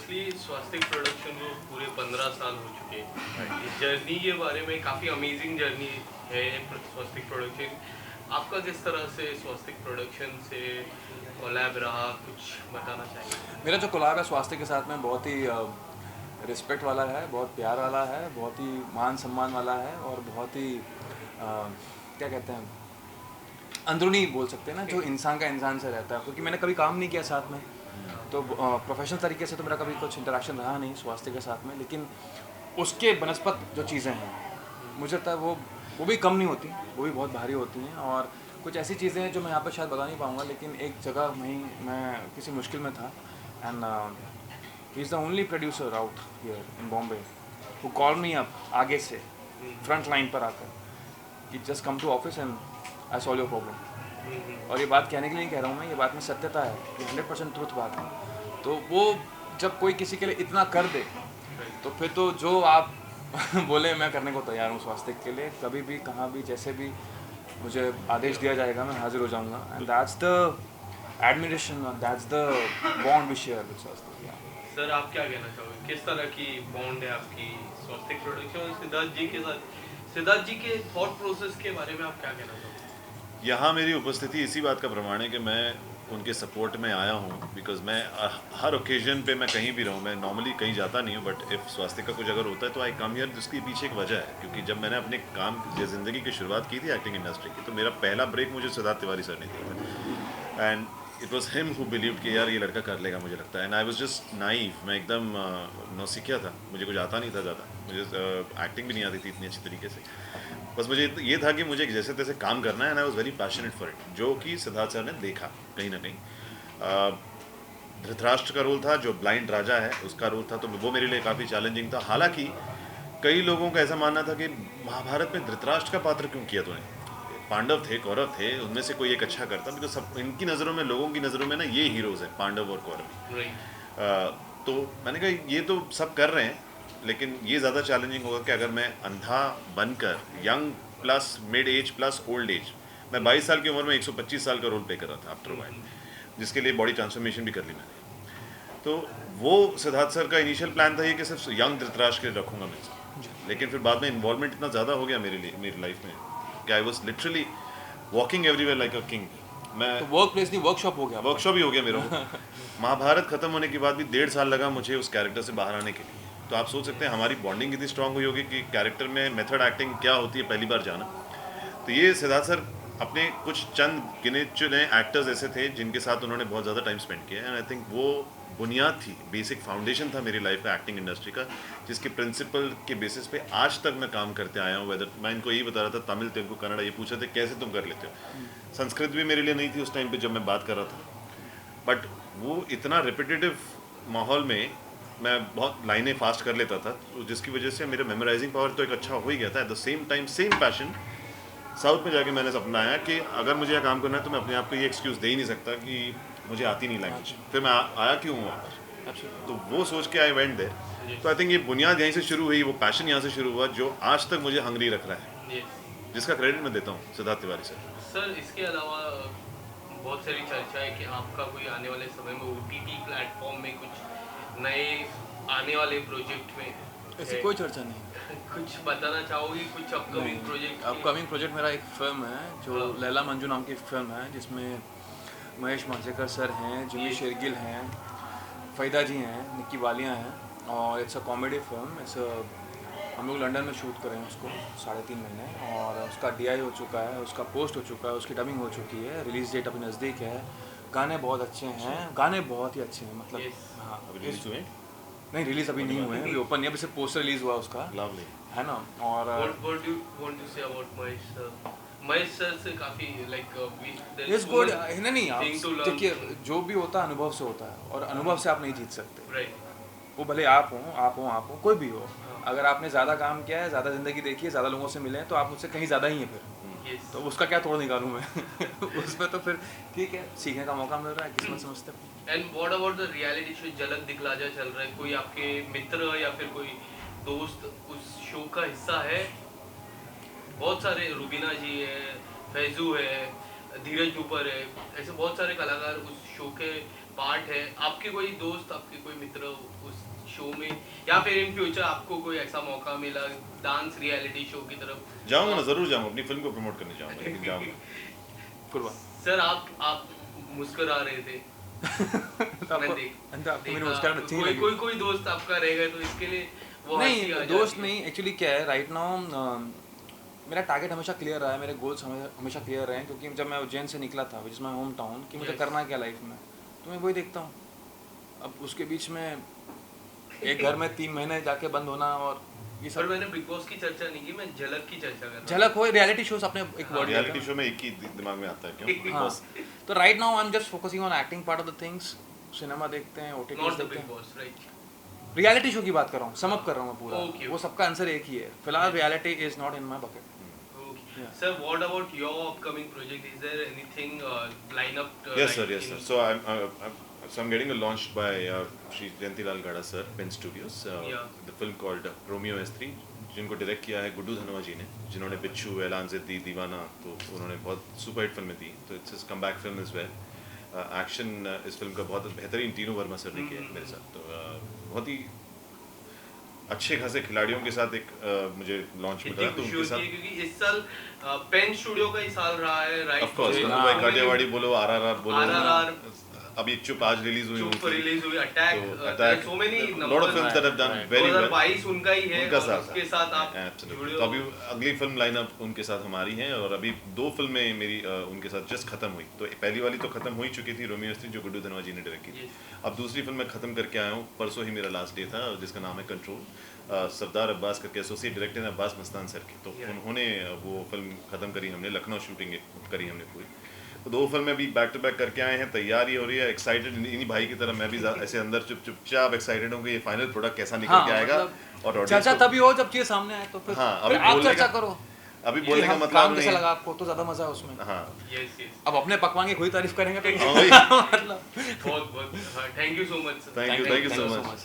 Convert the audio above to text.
Firstly स्वास्तिक production को पूरे 15 साल हो चुके हैं। इस जर्नी के बारे में काफ़ी अमेजिंग जर्नी है स्वास्तिक प्रोडक्शन। आपका किस तरह से स्वास्तिक प्रोडक्शन से कोलैब रहा, कुछ बताना चाहिए? मेरा जो कोलैब है स्वास्थ्य के साथ में बहुत ही रिस्पेक्ट वाला है, बहुत प्यार वाला है, बहुत ही मान सम्मान वाला है और बहुत ही क्या कहते हैं, अंदरूनी बोल सकते हैं ना, जो इंसान का इंसान से रहता है। क्योंकि मैंने कभी काम नहीं किया साथ में, तो प्रोफेशनल तरीके से तो मेरा कभी कुछ इंटरेक्शन रहा नहीं स्वास्थ्य के साथ में। लेकिन उसके बनस्पत जो चीज़ें हैं, मुझे लगता है वो भी कम नहीं होती, वो भी बहुत भारी होती हैं। और कुछ ऐसी चीज़ें हैं जो मैं यहाँ पर शायद बता नहीं पाऊँगा, लेकिन एक जगह मैं किसी मुश्किल में था and he is the only producer out here in Bombay who call me up आगे से फ्रंट लाइन पर आकर कि just come to office and I solve your problem. और ये बात कहने के लिए नहीं कह रहा हूँ मैं, ये बात में सत्यता है, ये 100% ट्रुथ बात है। तो वो जब कोई किसी के लिए इतना कर दे तो फिर तो जो आप बोले मैं करने को तैयार हूँ स्वास्थ्य के लिए। कभी भी, कहाँ भी, जैसे भी मुझे आदेश दिया जाएगा मैं हाजिर हो जाऊँगा। And that's the admiration, that's the bond we share with स्वास्थ्य। सर आप क्या कहना चाहोगे, किस तरह की बॉन्ड है आपकी स्वास्तिक प्रोडक्शन और सिद्धार्थ जी के साथ? सिद्धार्थ जी के थॉट प्रोसेस के बारे में आप क्या कहना चाहोगे? यहाँ मेरी उपस्थिति इसी बात का प्रमाण है कि मैं उनके सपोर्ट में आया हूँ। बिकॉज मैं हर ओकेजन पे मैं कहीं भी रहूँ, मैं नॉर्मली कहीं जाता नहीं हूँ, बट इफ़ स्वास्थ्य का कुछ अगर होता है तो आई कम हियर। जिसके पीछे एक वजह है, क्योंकि जब मैंने अपने काम ज़िंदगी की शुरुआत की थी एक्टिंग इंडस्ट्री की, तो मेरा पहला ब्रेक मुझे सिद्धार्थ तिवारी सर ने दिया था। And it was him who believed कि यार ये लड़का कर लेगा, मुझे लगता है। And I was just naive, मैं एकदम नौसिखिया था, मुझे कुछ आता नहीं था ज़्यादा, मुझे एक्टिंग भी नहीं आती थी इतनी अच्छी तरीके से। बस मुझे ये था कि मुझे जैसे तैसे काम करना है, and I was very passionate for it, जो कि सिद्धार्थ सर ने देखा कहीं ना कहीं। धृतराष्ट्र का रोल था, जो ब्लाइंड राजा है उसका रोल था, तो वो मेरे लिए काफ़ी चैलेंजिंग था। हालांकि कई लोगों का ऐसा मानना था कि महाभारत में धृतराष्ट्र का पात्र क्यों किया तूने, पांडव थे, कौरव थे, उनमें से कोई एक अच्छा करता। बिकॉज सब इनकी नज़रों में, लोगों की नज़रों में ना, ये हीरोज़ हैं पांडव और कौरव। तो मैंने कहा ये तो सब कर रहे हैं, लेकिन ये ज़्यादा चैलेंजिंग होगा कि अगर मैं अंधा बनकर young plus mid age plus old age, मैं 22 साल की उम्र में 125 साल का रोल प्ले कर रहा था आफ्टर वाइल, जिसके लिए बॉडी ट्रांसफॉर्मेशन भी कर ली मैंने। तो वो सिद्धार्थ सर का इनिशियल प्लान था ये कि सिर्फ यंग धृतराष्ट्र के लिए रखूँगा मैं, लेकिन फिर बाद में इन्वॉल्वमेंट इतना ज़्यादा हो गया मेरे लिए, मेरी लाइफ में, कि I was literally walking everywhere like a king. मैं तो वर्क प्लेस नहीं, वर्कशॉप हो गया, वर्कशॉप ही हो गया मेरा। महाभारत खत्म होने के बाद भी 1.5 साल लगा मुझे उस कैरेक्टर से बाहर आने के लिए। तो आप सोच सकते हैं हमारी बॉन्डिंग कितनी स्ट्रांग हुई होगी कि कैरेक्टर में मेथड एक्टिंग क्या होती है पहली बार जाना। तो ये सिद्धार्थ सर अपने कुछ चंद गिने चुने एक्टर्स ऐसे थे जिनके साथ उन्होंने बहुत ज़्यादा टाइम स्पेंड किया, एंड आई थिंक वो बुनियाद थी, बेसिक फाउंडेशन था मेरी लाइफ का एक्टिंग इंडस्ट्री का, जिसके प्रिंसिपल के बेसिस पे आज तक मैं काम करते आया हूँ। वेदर मैं इनको यही बता रहा था, तमिल, तेलुगु, कन्नड़ा, ये पूछे थे कैसे तुम कर लेते हो। संस्कृत भी मेरे लिए नहीं थी उस टाइम पे जब मैं बात कर रहा था, बट वो इतना रिपीटेटिव माहौल में मैं बहुत लाइनें फास्ट कर लेता था, तो जिसकी वजह से मेरा मेमोराइजिंग पावर तो एक अच्छा हो ही गया था। At the same time same passion south में जाके मैंने अपनाया कि अगर मुझे यह काम करना है तो मैं अपने आप को ये एक्सक्यूज़ दे ही नहीं सकता कि मुझे आती नहीं लैंग्वेज, फिर मैं आया क्यों वहाँ पर। तो वो सोच के आई वेंट देयर। तो आई थिंक ये बुनियाद यहीं से शुरू हुई, वो पैशन यहाँ से शुरू हुआ जो आज तक मुझे हंगरी रख रहा है, जिसका क्रेडिट मैं देता हूँ सिद्धार्थ तिवारी सर। सर इसके अलावा बहुत सारी चर्चा है कि आपका कोई आने वाले समय में OTT प्लेटफॉर्म में कुछ नए आने वाले प्रोजेक्ट में ऐसी कोई चर्चा नहीं। कुछ बताना चाहोगे, कुछ अपकमिंग प्रोजेक्ट? अपकमिंग प्रोजेक्ट मेरा एक फिल्म है जो लैला मंजू नाम की फिल्म है, जिसमें महेश मांजरेकर सर हैं, जिमी शेरगिल हैं, फ़रीदा जी हैं, निक्की वालिया हैं, और इट्स अ कॉमेडी फिल्म। हम लोग लंदन में शूट कर रहे हैं उसको 3.5 महीने, और उसका DI हो चुका है, उसका पोस्ट हो चुका है, उसकी डबिंग हो चुकी है, रिलीज़ डेट अभी नज़दीक है। गाने बहुत अच्छे हैं, गाने बहुत ही अच्छे हैं, मतलब हाँ। रिलीज हुए नहीं, रिलीज़ अभी नहीं हुए हैं, अभी ओपन नहीं, अभी सिर्फ पोस्टर रिलीज़ हुआ उसका, लवली है ना। और what do you want to say about Mahesh sir? Mahesh sir से काफी इस गुड नहीं, आप देखिए जो भी होता है अनुभव से होता है, और अनुभव से आप नहीं जीत सकते। राइट, वो भले आप हो कोई भी हो, अगर आपने ज़्यादा काम किया है, ज़्यादा ज़िंदगी देखी है, ज़्यादा लोगों से मिले हैं, तो आप मुझसे कहीं ज़्यादा ही हैं फिर। तो उसका क्या तोड़ निकालूं मैं उसमें तो फिर ठीक है, सीखने का मौका मिल रहा है, किस्मत समझते हैं। And what about the reality show झलक दिखला जा चल रहा है, कोई आपके मित्र या फिर कोई दोस्त उस शो का हिस्सा है? बहुत सारे, रुबीना जी है, फैजू है, धीरज ऊपर है, ऐसे बहुत सारे कलाकार उस शो के पार्ट है, आपके कोई दोस्त, आपके कोई मित्र उस शो में, या फिर इन फ्यूचर आपको कोई ऐसा मौका मिला डांस रियलिटी शो की तरफ? जाऊंगा ना, जरूर जाऊंगा, अपनी फिल्म को प्रमोट करने जाऊंगा, लेकिन जाऊंगा। कुर्बान। सर आप मुस्कुरा रहे थे, तो मैं आपको मेरी मुस्कुराहट अच्छी नहीं लगी? कोई दोस्त आपका रहेगा तो इसके लिए वो हंसी आ नहीं, दोस्त जाती है। नहीं, एक्चुअली क्या है राइट नाउ मेरा टारगेट हमेशा क्लियर रहा है, मेरे गोल्स हमेशा क्लियर रहे हैं, क्योंकि जब मैं उज्जैन से निकला था, which is my home town, कि मुझे Yes. करना क्या लाइफ में, तो मैं वही देखता हूँ। अब उसके बीच में एक घर में 3 महीने जाके बंद होना और ये पर सब मैंने बिग बॉस की चर्चा नहीं की, मैं झलक की चर्चा कर रहा हूँ। झलक हो, रियलिटी शोज आपने एक वर्ड रियलिटी शो में एक ही दिमाग में आता है, क्यों? Big हाँ, Boss। तो right now I am just focusing on acting part of the things, cinema देखते हैं, नॉट ओटीटीज द देखते बिग हैं, बॉस, राइट? रियलिटी शो की बात कर रहा हूँ, समअप कर रहा हूँ मैं पूरा, Okay, वो सबका आंसर एक ही है, फिलहाल reality is not in my bucket. Okay. Sir, what about your upcoming project? Is there anything lined up? Yes, sir. Yes, sir. So I'm getting a launched by Shri Jayantilal Gada sir, Pen Studios. Yeah. The film called Romeo S3, जिनको direct किया है गुड्डू धनवा जी ने, जिन्होंने बिच्छू, ऐलान ज़िद्दी, दीवाना, तो उन्होंने बहुत सुपर हिट फिल्में दी, तो it's come back film is well. Action इस फिल्म का बहुत बेहतरीन तीनों वर्मा सर ने किया है मेरे साथ, तो बहुत ही अच्छे खासे खिलाड़ियों के साथ एक मुझे लॉन्च मिल इतनी रहा है, तो खुशी उनके होती है साथ क्योंकि इस साल पेन स्टूडियो का ही साल रहा है, राइट? ऑफ कोर्स हाँ, भाई काठियावाड़ी बोलो, आरआरआर बोलो, RRR, अभी चुप आज रिलीज हुई चुप उनकी, रिलीज हुई, तो attack, attack, so many lot of films that have done very well, 2022 उनका ही है, उनका और साथ उसके साथ आप एब्सोल्युटली। जुड़े तो अभी हो। अगली फिल्म लाइनअप उनके साथ हमारी है, और अभी 2 फिल्में मेरी उनके साथ जस्ट खत्म हुई, तो पहली वाली तो खत्म हो ही चुकी थी, रोमियो एस3, जो गुड्डू धनवा जी ने डायरेक्ट की थी। अब दूसरी फिल्म मैं खत्म करके आया हूँ, परसों ही मेरा लास्ट डे था, जिसका नाम है कंट्रोल। सरदार अब्बास करके एसोसिएट डायरेक्टर हैं अब्बास मस्तान सर के, तो उन्होंने वो फिल्म खत्म करी, हमने लखनऊ शूटिंग करी हमने पूरी, तो 2 फिल्में भी बैक टू बैक करके आए हैं, तैयारी हो रही है, एक्साइटेड इन्हीं भाई की तरह मैं भी ऐसे अंदर चुपचाप एक्साइटेड हूँ कि ये फाइनल प्रोडक्ट कैसा निकल के आएगा, और audience चर्चा को- तभी हो जब चीज़ सामने आए, तो फिर हाँ, अभी फिर आप बोलने चर्चा का- करो, अभी बोलने का काम मतलब कैसा नहीं लगा आपको, तो ज़्यादा मजा है उसमें। हाँ Yes, yes. अब अपने पकवान की खुद तारीफ करेंगे तो वही। मतलब बहुत बहुत thank you so much sir. Thank you so much.